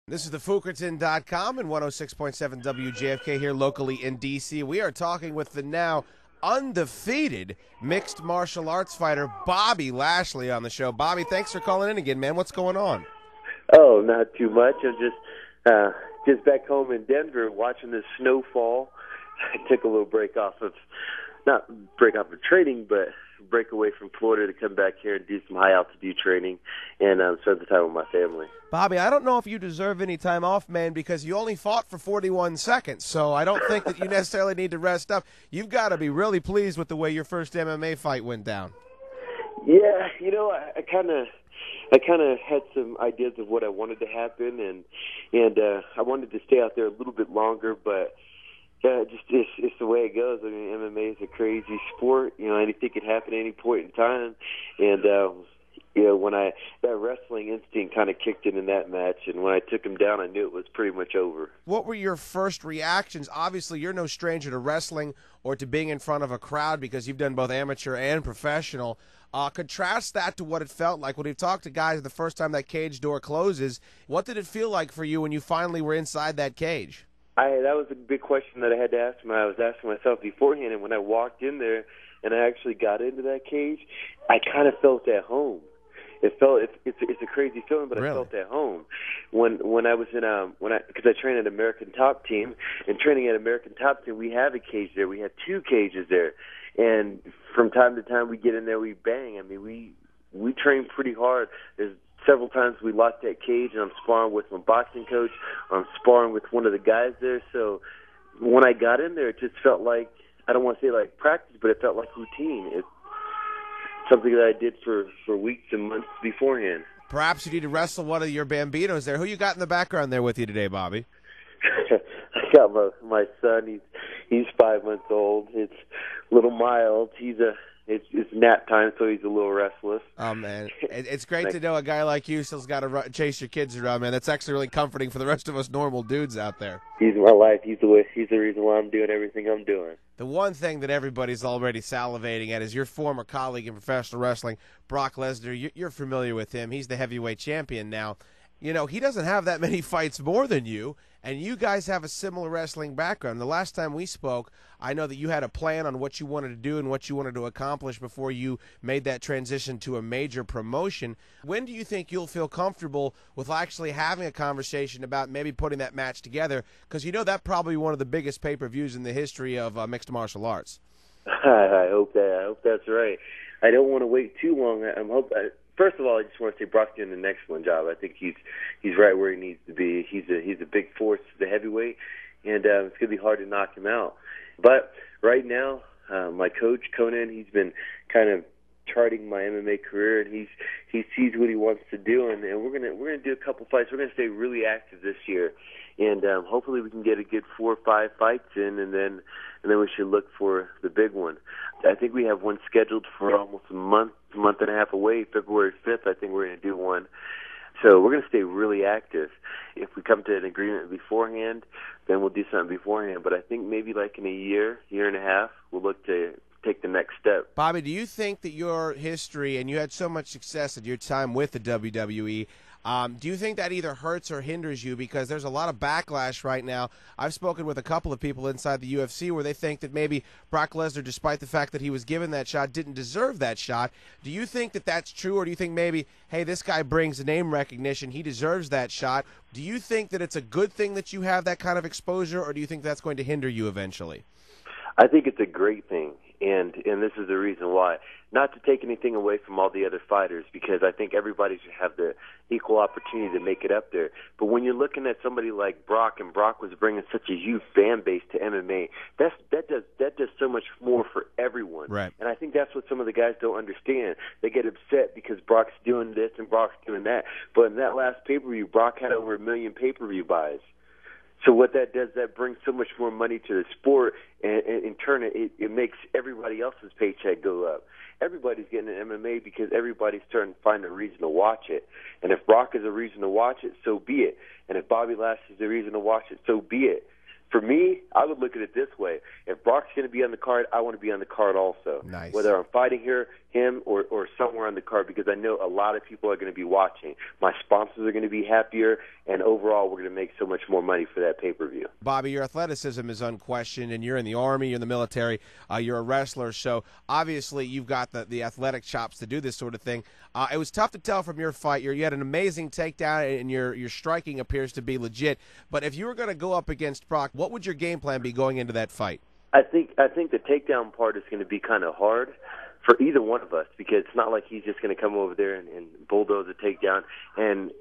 This is the Fukerton.com and 106.7 WJFK here locally in D.C. We are talking with the now undefeated mixed martial arts fighter Bobby Lashley on the show. Bobby, thanks for calling in again, man. What's going on? Oh, not too much. I'm just back home in Denver watching the snowfall. I took a little break off of training, but break away from Florida to come back here and do some high altitude training and spend the time with my family. Bobby, I don't know if you deserve any time off, man, because you only fought for 41 seconds, so I don't think that you necessarily need to rest up. You've got to be really pleased with the way your first MMA fight went down. Yeah, I kind of had some ideas of what I wanted to happen, and I wanted to stay out there a little bit longer, but it's the way it goes. I mean, MMA is a crazy sport. Anything can happen at any point in time, and when that wrestling instinct kind of kicked in that match, and when I took him down, I knew it was pretty much over. What were your first reactions? Obviously, you're no stranger to wrestling or to being in front of a crowd because you've done both amateur and professional. Contrast that to what it felt like when we've talked to guys the first time that cage door closes. What did it feel like for you when you finally were inside that cage? That was a big question that I had to ask I was asking myself beforehand, and when I walked in there and I actually got into that cage, I kind of felt at home. It's a crazy feeling, but really? I felt at home when I was in because I train at American Top Team, and training at American Top Team, we have a cage there. We have two cages there, and from time to time we get in there, we bang. I mean, we train pretty hard. There's several times we locked that cage, and I'm sparring with my boxing coach, or I'm sparring with one of the guys there. So when I got in there, it just felt like, I don't want to say like practice, but it felt like routine. It's something that I did for weeks and months beforehand. Perhaps you need to wrestle one of your Bambinos there. Who you got in the background there with you today, Bobby? I got my son. He's 5 months old. It's a little mild. It's nap time, so he's a little restless. Oh, man. It's great to know a guy like you still's got to chase your kids around, man. That's actually really comforting for the rest of us normal dudes out there. He's my life. He's the reason why I'm doing everything I'm doing. The one thing that everybody's already salivating at is your former colleague in professional wrestling, Brock Lesnar. You're familiar with him. He's the heavyweight champion now. He doesn't have that many fights more than you, and you guys have a similar wrestling background. The last time we spoke, I know that you had a plan on what you wanted to do and what you wanted to accomplish before you made that transition to a major promotion. When do you think you'll feel comfortable with actually having a conversation about maybe putting that match together? Because that's probably one of the biggest pay-per-views in the history of mixed martial arts. I hope that's right. I don't want to wait too long. First of all, I just want to say Brock's doing an excellent job. I think he's right where he needs to be. He's a big force, the heavyweight, and it's going to be hard to knock him out. But right now, my coach Conan, he's been kind of charting my MMA career, and he sees what he wants to do, and we're gonna do a couple fights. We're gonna stay really active this year, and hopefully we can get a good 4 or 5 fights in, and then we should look for the big one. I think we have one scheduled for almost a month and a half away. February 5th, I think we're gonna do one. So we're gonna stay really active. If we come to an agreement beforehand, then we'll do something beforehand. But I think maybe like in a year and a half, we'll look to take the next step. Bobby, do you think that your history, and you had so much success at your time with the WWE, do you think that either hurts or hinders you? Because there's a lot of backlash right now. I've spoken with a couple of people inside the UFC where they think that maybe Brock Lesnar, despite the fact that he was given that shot, didn't deserve that shot. Do you think that that's true, or do you think maybe, hey, this guy brings name recognition, he deserves that shot? Do you think that it's a good thing that you have that kind of exposure, or do you think that's going to hinder you eventually? I think it's a great thing, and this is the reason why. Not to take anything away from all the other fighters, because I think everybody should have the equal opportunity to make it up there. But when you're looking at somebody like Brock, and Brock was bringing such a huge fan base to MMA, that does so much more for everyone. Right. And I think that's what some of the guys don't understand. They get upset because Brock's doing this and Brock's doing that. But in that last pay-per-view, Brock had over 1 million pay-per-view buys. So what that does, that brings so much more money to the sport, and in turn, it makes everybody else's paycheck go up. Everybody's getting an MMA because everybody's starting to find a reason to watch it. And if Brock is a reason to watch it, so be it. And if Bobby Lashley is a reason to watch it, so be it. For me, I would look at it this way. If Brock's going to be on the card, I want to be on the card also. Nice. Whether I'm fighting him, or somewhere on the card, because I know a lot of people are going to be watching. My sponsors are going to be happier, and overall we're going to make so much more money for that pay-per-view. Bobby, your athleticism is unquestioned, and you're in the Army, you're in the military, you're a wrestler, so obviously you've got the athletic chops to do this sort of thing. It was tough to tell from your fight. You had an amazing takedown, and your striking appears to be legit. But if you were going to go up against Brock, what would your game plan be going into that fight? I think the takedown part is going to be kind of hard for either one of us, because it's not like he's just going to come over there and bulldoze a takedown. And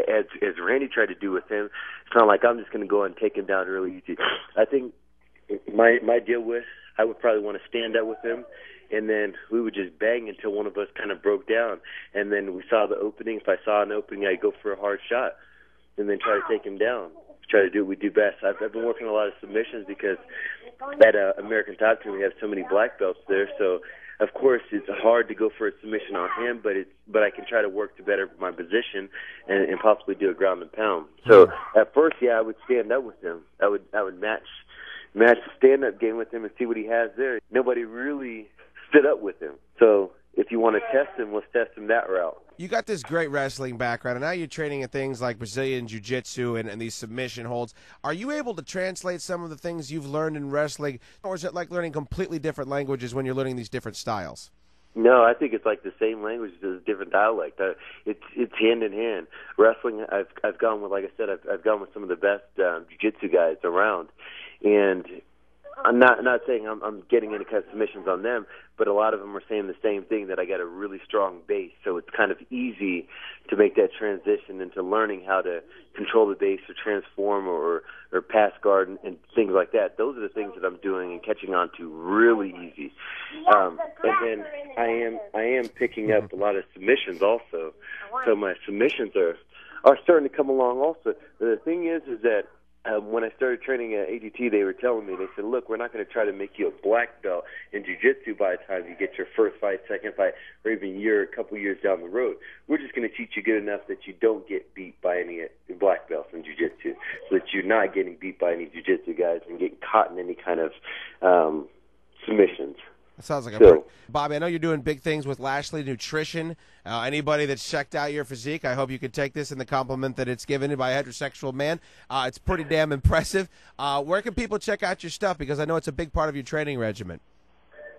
as Randy tried to do with him, it's not like I'm just going to go and take him down really easy. I think my deal with, I would probably want to stand up with him, and then we would just bang until one of us kind of broke down. And then we saw the opening. If I saw an opening, I'd go for a hard shot and then try to take him down. Try to do what we do best. I've been working a lot of submissions because at American Top Team we have so many black belts there. So of course it's hard to go for a submission on him, but I can try to work to better my position and possibly do a ground and pound. So at first, yeah, I would stand up with him. I would match the stand up game with him and see what he has there. Nobody really stood up with him. So if you want to test him, let's test him that route. You got this great wrestling background, and now you're training at things like Brazilian Jiu-Jitsu and these submission holds. Are you able to translate some of the things you've learned in wrestling, or is it like learning completely different languages when you're learning these different styles? No, I think it's like the same language, just a different dialect. It's hand in hand. Wrestling, I've gone with, like I said, I've gone with some of the best jiu-jitsu guys around, and I'm not saying I'm getting any kind of submissions on them, but a lot of them are saying the same thing, that I got a really strong base, so it's kind of easy to make that transition into learning how to control the base or transform or pass guard and things like that. Those are the things that I'm doing and catching on to really easy. And then I am picking up a lot of submissions also, so my submissions are starting to come along also. The thing is that when I started training at ADT, they were telling me, they said, look, we're not going to try to make you a black belt in jiu-jitsu by the time you get your first fight, second fight, or even a couple years down the road. We're just going to teach you good enough that you don't get beat by any black belts in jiu-jitsu, so that you're not getting beat by any jiu-jitsu guys and getting caught in any kind of submissions. That sounds like Bobby, I know you're doing big things with Lashley Nutrition. Anybody that's checked out your physique, I hope you can take this in the compliment that it's given by a heterosexual man. It's pretty damn impressive. Where can people check out your stuff? Because I know it's a big part of your training regimen.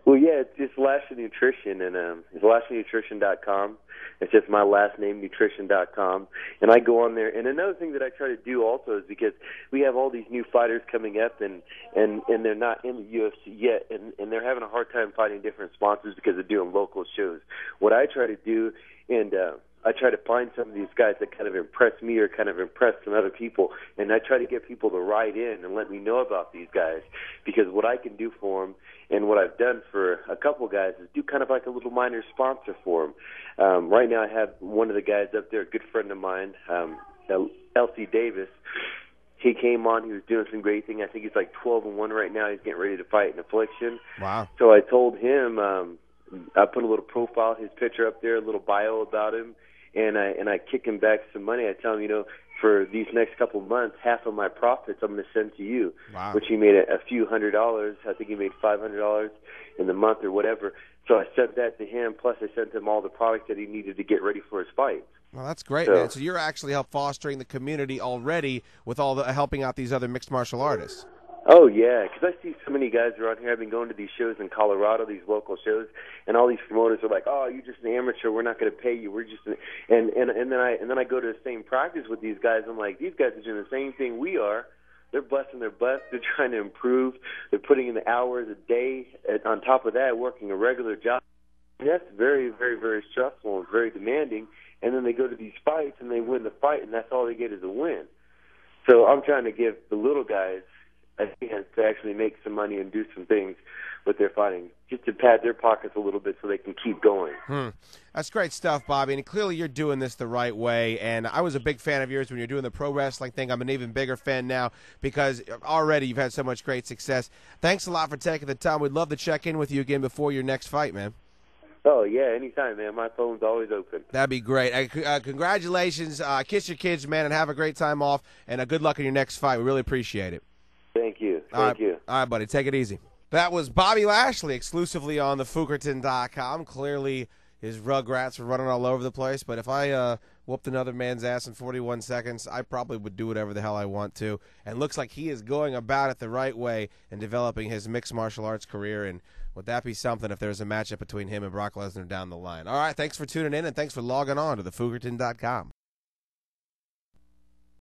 Well, yeah, it's just Lashley Nutrition, and it's LashleyNutrition.com. It's just my last name, nutrition.com. And I go on there. And another thing that I try to do also is, because we have all these new fighters coming up, and they're not in the UFC yet, and they're having a hard time finding different sponsors because they're doing local shows. What I try to do, and I try to find some of these guys that kind of impress me or kind of impress some other people, and I try to get people to write in and let me know about these guys, because what I can do for them and what I've done for a couple guys is do kind of like a little minor sponsor for them. Right now I have one of the guys up there, a good friend of mine, L.C. Davis. He came on. He was doing some great things. I think he's like 12-1 right now. He's getting ready to fight in Affliction. Wow. So I told him, I put a little profile, his picture up there, a little bio about him, and I kick him back some money. I tell him, for these next couple of months, half of my profits I'm going to send to you. Wow. Which he made a few $100. I think he made $500 in the month or whatever. So I sent that to him, plus I sent him all the products that he needed to get ready for his fight. Well, that's great, man. So you're actually help fostering the community already with all the helping out these other mixed martial artists. Oh, yeah, because I see so many guys around here. I've been going to these shows in Colorado, these local shows, and all these promoters are like, "Oh, you're just an amateur. We're not going to pay you. We're just," and then I go to the same practice with these guys. I'm like, these guys are doing the same thing we are. They're busting their butts. They're trying to improve. They're putting in the hours a day. On top of that, working a regular job. And that's very, very, very stressful and very demanding. And then they go to these fights and they win the fight, and that's all they get is a win. So I'm trying to give the little guys a chance to actually make some money and do some things with their fighting, just to pad their pockets a little bit so they can keep going. That's great stuff, Bobby, and clearly you're doing this the right way, and I was a big fan of yours when you're doing the pro wrestling thing. I'm an even bigger fan now because already you've had so much great success. Thanks a lot for taking the time. We'd love to check in with you again before your next fight, man. Oh, yeah, anytime, man. My phone's always open. That'd be great. Congratulations. Kiss your kids, man, and have a great time off, and good luck in your next fight. We really appreciate it. Thank you. Thank you. All right, buddy. Take it easy. That was Bobby Lashley exclusively on the Fukerton.com. Clearly, his rugrats were running all over the place. But if I whooped another man's ass in 41 seconds, I probably would do whatever the hell I want to. And looks like he is going about it the right way and developing his mixed martial arts career. And would that be something if there's a matchup between him and Brock Lesnar down the line? All right, thanks for tuning in, and thanks for logging on to thefukerton.com.